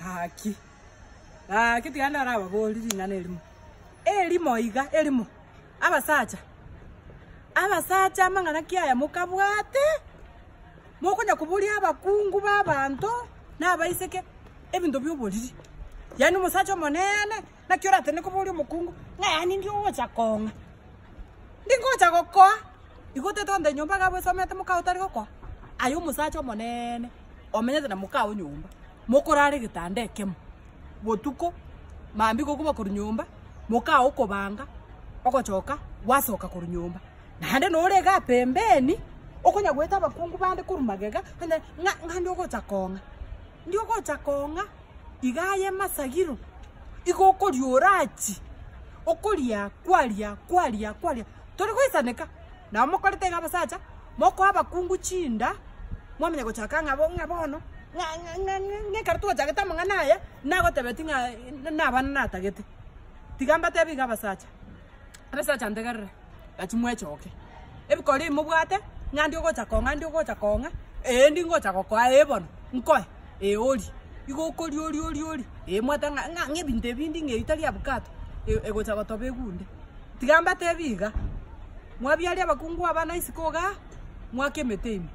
Kaki. Kiti ganda rawa goli ngane elimu. Elimo iga elimo. Abasacha mangana kiaya mukabwate. Mokonya kubulia abakungu babantu nabaiseke ebintu byoboliri. Yani musacha monene na kiora tene kubulia mukungu. Ngani ndio ocha konga. Ndingocha gokoa. Igote tonde nyumba gabwe somete mukao tari gokoa. Ayo musacha monene. Omenyete na mukao nyumba. Mokorare gitande kemo. Botuko mambi gokuba ku nyumba. Mukao okobanga. Okochoka wasoka ku nyumba. Nande norega pembeni. Okonya gweta abakungu bande kurumagega. Ngandi ogocha konga. Ndio gocha konga. Igaye masagiro. Igokori orachi. Okoria kwalia. Tori kwisaneka. Na mokorete ngabasacha. Moko abakungu chinda. Mwamenya gochaka ngabono. Kartu chaketa manganaye. Nago tebeti nabana natagete. Tigamba tebi ngabasacha. Abasacha ndegarre. Achimwe choke. Ebikori mubwate. Ngandi ogocha konga. Ndi ngocha gokoa ebono. Nkoe. Oli. Igokori oli. Mwata ngebinte bindi ngeitali abukato. Egocha gotobe gunde. Tigamba tebiga. Mwabiali abakungu abana isikoga. Mwakemetemi.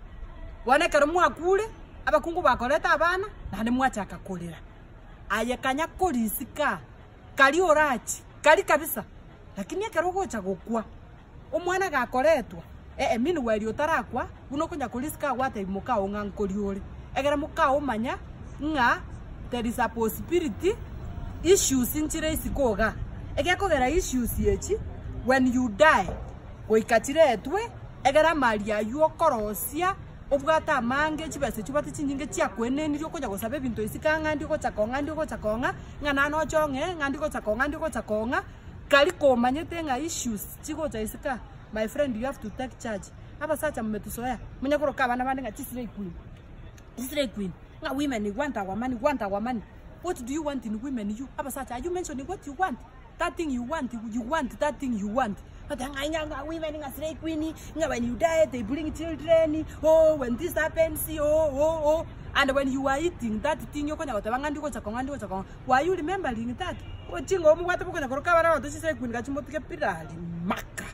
Wanekara mwakule. Abakungu bakoleta abana. Nane mwachaka kolera. Ayekanya kolisika. Kali orachi. Kali kabisa. Lakini ekero gocha gokwa. Omwana gakoretwa. Mini weri otarakwa. Unokonya kolisika wate mukao ngankoliole. Egera mukao manya. Nga. There is a possibility. Issues inchire isikoga. Egekogera issues yechi. When you die. Goikachiretwe. Egera maria yuokorosia. Obwata mange chibase chubati chinyinge chia kwene ndio koja gosabe bintu isika ngandi gocha konga ngana no chonge ngandi gocha konga kali ko manyete nga issues chigocha isika. My friend, you have to take charge. Aba sacha mmetusoya munya koroka abana bande nga chisire queen nga women ni want our money. What do you want in women? You aba sacha, are you mentioning what you want? That thing you want that thing you want. But women are slave queenie. When you die, they bring children. Oh, when this happens, oh. And when you are eating that thing, you're going to why are you remembering that? What you know, what I'm going to go to slave queen, got you maka.